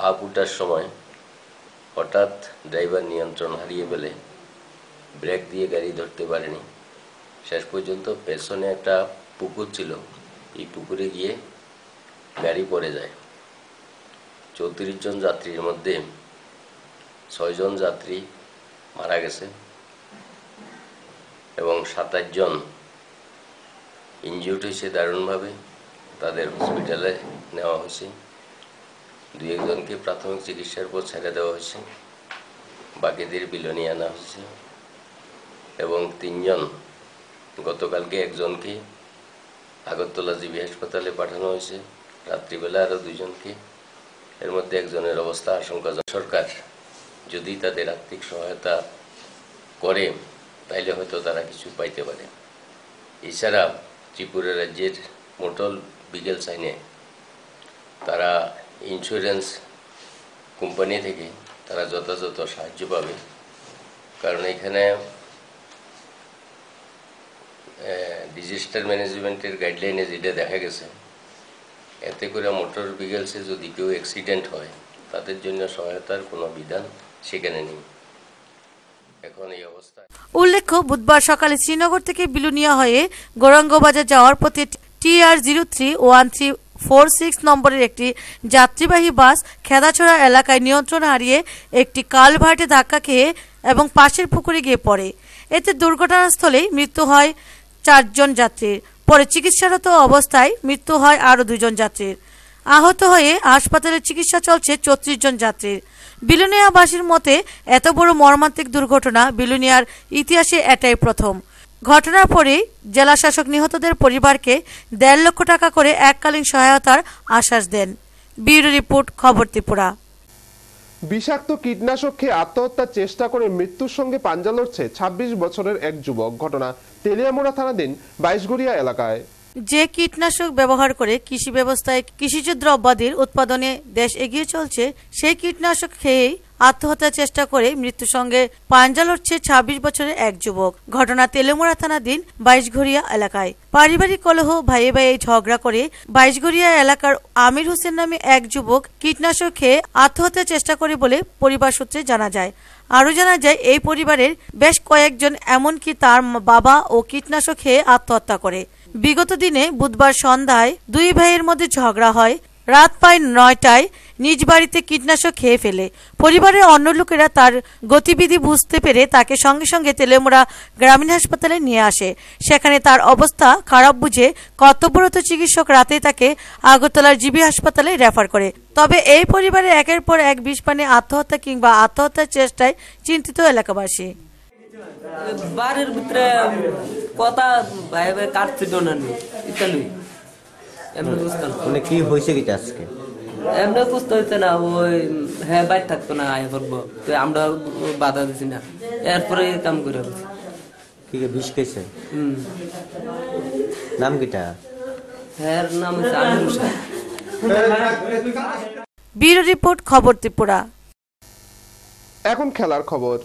S22: আপ উঠার সময় হঠাৎ ড্রাইভার নিয়ন্ত্রণ হারিয়ে ফেলে ব্রেক দিয়ে গাড়ি ধরতে পারেনি। শেষ পর্যন্ত পেছনে একটা পুকুর ছিল, এই পুকুরে গিয়ে গাড়ি পড়ে যায়। 34 জন যাত্রীর মধ্যে 6 জন যাত্রী মারা গেছে এবং 27 জন ইনজিউর্ড হয়েছে দারুণভাবে। তাদের হসপিটালে নেওয়া হয়েছে। 2-1 জনকে প্রাথমিক চিকিৎসার পর ছেড়ে দেওয়া হয়েছে, বাকিদের বিলনি আনা হয়েছে এবং 3 জন, গতকালকে একজনকে আগরতলা জিবি হাসপাতালে পাঠানো হয়েছে, রাত্রিবেলা আরও 2 জনকে। এর মধ্যে একজনের অবস্থা আশঙ্কাজনক। সরকার যদি তাদের আর্থিক সহায়তা করে তাইলে হয়তো তারা কিছু পাইতে পারে। এছাড়া ত্রিপুরা রাজ্যের মোটর ভেহিকলস আইনে তারা ইন্স্যুরেন্স কোম্পানি থেকে তারা যথাযথ সাহায্য পাবে, কারণ এখানে ডিজাস্টার ম্যানেজমেন্টের গাইডলাইনে যেটা দেখা গেছে, এতে করে মোটর ভেহিকলসে যদি কেউ অ্যাক্সিডেন্ট হয় তাদের জন্য সহায়তার কোনো বিধান সেখানে নেই। এখন এই অবস্থায়
S4: উল্লেখ্য, বুধবার সকালে শ্রীনগর থেকে বিলুনিয়া হয়ে গৌরাঙ্গবাজার যাওয়ার পথে TR031346 নম্বরের একটি যাত্রীবাহী বাস খেদাছড়া এলাকায় নিয়ন্ত্রণ হারিয়ে একটি কালভার্টে ধাক্কা খেয়ে এবং পাশের পুকুরে গিয়ে পড়ে। এতে দুর্ঘটনাস্থলেই মৃত্যু হয় 4 জন যাত্রীর। পরে চিকিৎসারত অবস্থায় মৃত্যু হয় আরও 2 জন যাত্রীর। আহত হয়ে হাসপাতালে চিকিৎসা চলছে 34 জন যাত্রীর। বিলুনিয়াবাসীর মতে এত বড় মর্মান্তিক দুর্ঘটনা বিলুনিয়ার ইতিহাসে এটাই প্রথম। ঘটনার পরেই জেলা শাসক নিহতদের পরিবারকে 1.5 লক্ষ টাকা করে এককালীন সহায়তার আশ্বাস দেন। ব্যুরো রিপোর্ট, খবর ত্রিপুরা।
S1: বিষাক্ত কীটনাশক খেয়ে আত্মহত্যার চেষ্টা করে মৃত্যুর সঙ্গে পাঞ্জা লড়ছে 26 বছরের এক যুবক। ঘটনা তেলিয়ামুড়া থানাধীন 22গড়িয়া এলাকায়।
S4: যে কীটনাশক ব্যবহার করে কৃষি ব্যবস্থায় কৃষিজ দ্রব্যাদির উৎপাদনে দেশ এগিয়ে চলছে, সেই কীটনাশক খেয়েই আত্মহত্যার চেষ্টা করে মৃত্যুর সঙ্গে পাঞ্জা লড়ছে 26 বছরের এক যুবক। ঘটনা তেলিয়ামুড়া থানাধীন 22গড়িয়া এলাকায়। পারিবারিক কলহ, ভাইয়ে ভাইয়ে ঝগড়া করে 22গড়িয়া এলাকার আমির হোসেন নামে এক যুবক কীটনাশক খেয়ে আত্মহত্যার চেষ্টা করে বলে পরিবার সূত্রে জানা যায়। আরও জানা যায়, এই পরিবারের বেশ কয়েকজন, এমনকি তার বাবা ও কীটনাশক খেয়ে আত্মহত্যা করে। বিগত দিনে বুধবার সন্ধ্যায় 2 ভাইয়ের মধ্যে ঝগড়া হয়। রাত প্রায় 9টায় নিজ বাড়িতে কীটনাশক খেয়ে ফেলে। পরিবারের অন্য লোকেরা তার গতিবিধি বুঝতে পেরে তাকে সঙ্গে সঙ্গে তেলিয়ামুড়া গ্রামীণ হাসপাতালে নিয়ে আসে। সেখানে তার অবস্থা খারাপ বুঝে কর্তব্যরত চিকিৎসক রাতেই তাকে আগরতলার জিবি হাসপাতালে রেফার করে। তবে এই পরিবারের একের পর এক বিষপানে আত্মহত্যা কিংবা আত্মহত্যার চেষ্টায় চিন্তিত এলাকাবাসী।
S8: বাড়ির ভিতরে কথা ভাই ভাই কাটছিল না ইতালি এমনি বুঝতাম
S9: মানে কি হয়েছে কি আজকে
S8: এমনি বুঝতে হইতে না। ওই হ্যাঁ বাইর থাকতো না, আয় করবো তো আমরা বাধা দিছি না, এরপরে কাম করে
S9: কি বিষ খেয়েছে। নাম কিটা?
S8: হ্যাঁ নাম হচ্ছে আমির হোসেন।
S4: ব্যুরো রিপোর্ট, খবর ত্রিপুরা।
S1: এখন খেলার খবর।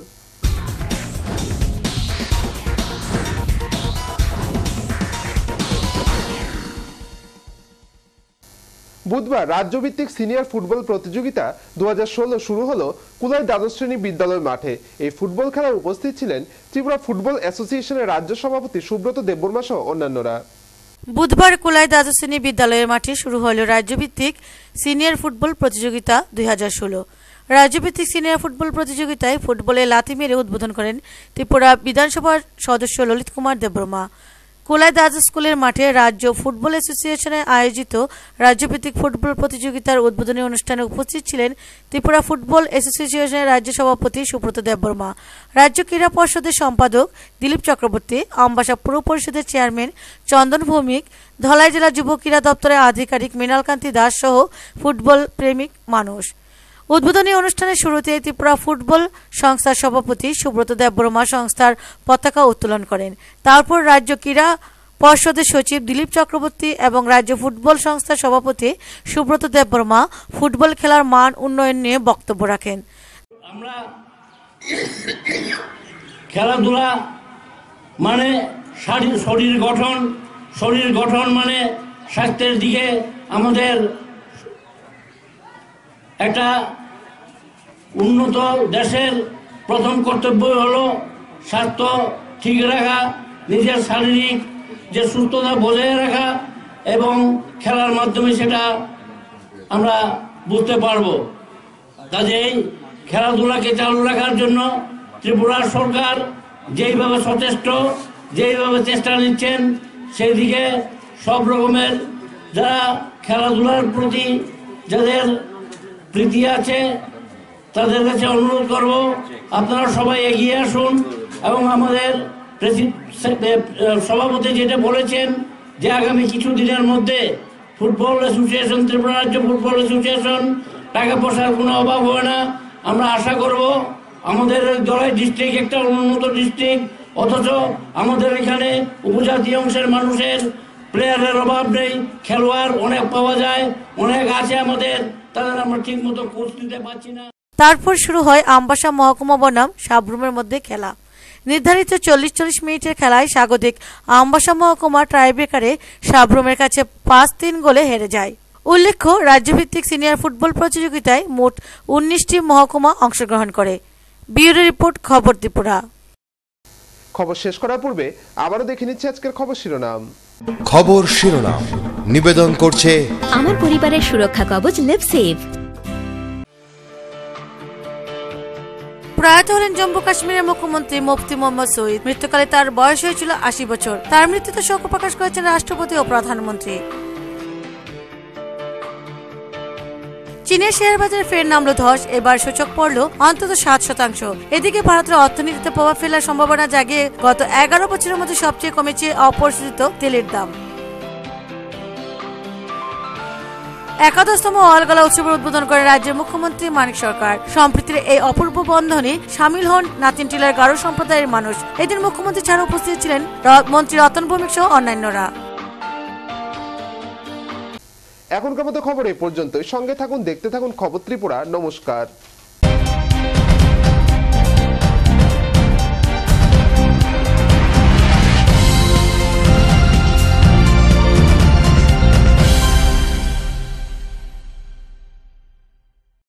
S1: বুধবার রাজ্যভিত্তিক সিনিয়র ফুটবল প্রতিযোগিতা 2016 শুরু হলো কুলাই দ্বাদশ শ্রেণী বিদ্যালয় মাঠে। এই ফুটবল খেলায় উপস্থিত ছিলেন ত্রিপুরা ফুটবল অ্যাসোসিয়েশনের রাজ্য সভাপতি সুব্রত দেববর্মা সহ অন্যান্যরা।
S4: বুধবার কুলাই দ্বাদশ শ্রেণী বিদ্যালয়ের মাঠে শুরু হল রাজ্যভিত্তিক সিনিয়র ফুটবল প্রতিযোগিতা 2016। রাজ্যভিত্তিক সিনিয়র ফুটবল প্রতিযোগিতায় ফুটবলে লাথি মেরে উদ্বোধন করেন ত্রিপুরা বিধানসভার সদস্য ললিত কুমার দেববর্মা। কুলাই দ্বাদশ স্কুলের মাঠে রাজ্য ফুটবল অ্যাসোসিয়েশনে আয়োজিত রাজ্যভিত্তিক ফুটবল প্রতিযোগিতার উদ্বোধনী অনুষ্ঠানে উপস্থিত ছিলেন ত্রিপুরা ফুটবল অ্যাসোসিয়েশনের রাজ্য সভাপতি সুব্রত দেববর্মা, রাজ্য ক্রীড়া পর্ষদের সম্পাদক দিলীপ চক্রবর্তী, আমবাসা পুর পরিষদের চেয়ারম্যান চন্দন ভৌমিক, ধলাই জেলা যুব ক্রীড়া দপ্তরের আধিকারিক মৃণালকান্তি দাস সহ ফুটবল প্রেমিক মানুষ। উদ্বোধনী অনুষ্ঠানের শুরুতে ত্রিপুরা ফুটবল সংস্থার সভাপতি সুব্রত দেববর্মা সংস্থার পতাকা উত্তোলন করেন। তারপর রাজ্য ক্রীড়া পর্ষদের সচিব দিলীপ চক্রবর্তী এবং রাজ্য ফুটবল সংস্থার সভাপতি সুব্রত দেববর্মা ফুটবল খেলার মান উন্নয়ন নিয়ে বক্তব্য রাখেন।
S23: আমরা খেলাধুলা মানে শরীর গঠন মানে স্বাস্থ্যের দিকে আমাদের একটা উন্নত দেশের প্রথম কর্তব্য হলো স্বাস্থ্য ঠিক রাখা, নিজের শারীরিক যে সুস্থতা বজায় রাখা এবং খেলার মাধ্যমে সেটা আমরা বুঝতে পারবো। কাজেই খেলাধুলাকে চালু রাখার জন্য ত্রিপুরার সরকার যেইভাবে সচেষ্ট, যেইভাবে চেষ্টা নিচ্ছেন, সেই দিকে সব রকমের যারা খেলাধুলার প্রতি যাদের প্রীতি আছে তাদের কাছে অনুরোধ করব, আপনারা সবাই এগিয়ে আসুন এবং আমাদের সভাপতি যেটা বলেছেন যে আগামী কিছু দিনের মধ্যে ফুটবল অ্যাসোসিয়েশন, ত্রিপুরা রাজ্য ফুটবল অ্যাসোসিয়েশন টাকা পয়সার কোনো অভাব হবে না। আমরা আশা করব আমাদের দলের ডিস্ট্রিক্ট একটা উন্নত ডিস্ট্রিক্ট, অথচ আমাদের এখানে উপজাতি অংশের মানুষের প্লেয়ারের অভাব নেই, খেলোয়াড় অনেক পাওয়া যায়, অনেক আছে আমাদের, তাদের আমরা ঠিক মতো কোচ দিতে পারছি না।
S4: তারপর শুরু হয় আমবাসা মহকুমা বনাম সাবরুমের মধ্যে খেলা। নির্ধারিত 40 মিনিটের খেলায় স্বাগতিক আমবাসা মহকুমা টাইব্রেকারে সাবরুমের কাছে 5-3 গোলে হেরে যায়। উল্লেখ্য, রাজ্যভিত্তিক সিনিয়র ফুটবল প্রতিযোগিতায় মোট 19টি মহকুমা অংশগ্রহণ করে। ব্যুরো রিপোর্ট, খবর ত্রিপুরা।
S1: খবর শেষ করার পূর্বে আবারও দেখে নিচ্ছে আজকের খবর শিরোনাম।
S10: খবর শিরোনাম নিবেদন করছে
S19: আমার পরিবারের সুরক্ষা কবচ লিভসেভ।
S4: প্রয়াত হলেন জম্মু কাশ্মীরের মুখ্যমন্ত্রী মুফতি মোহাম্মদ সঈদ। মৃত্যুকালে তার বয়স হয়েছিল 80 বছর। তার মৃত্যুতে শোক প্রকাশ করেছেন রাষ্ট্রপতি ও প্রধানমন্ত্রী। চীনের শেয়ার বাজারে ফের নামলো ধস, এবার সূচক পড়ল অন্তত 7%। এদিকে ভারতের অর্থনীতিতে প্রভাব ফেলার সম্ভাবনা জাগিয়ে গত 11 বছরের মধ্যে সবচেয়ে কমেছে অপরিশোধিত তেলের দাম। একাদশতম অলগলা উৎসবের উদ্বোধন করে রাজ্যের মুখ্যমন্ত্রী মানিক সরকার। সম্প্রীতির এই অপূর্ব বন্ধনে সামিল হন নাতিন টিলার গারো সম্প্রদায়ের মানুষ। এদিন মুখ্যমন্ত্রী ছাড়া উপস্থিত ছিলেন মন্ত্রী রতন ভৌমিক সহ অন্যান্যরা।
S1: এখনকার মতো খবর এই পর্যন্তই। সঙ্গে থাকুন, দেখতে থাকুন খবর ত্রিপুরা। নমস্কার।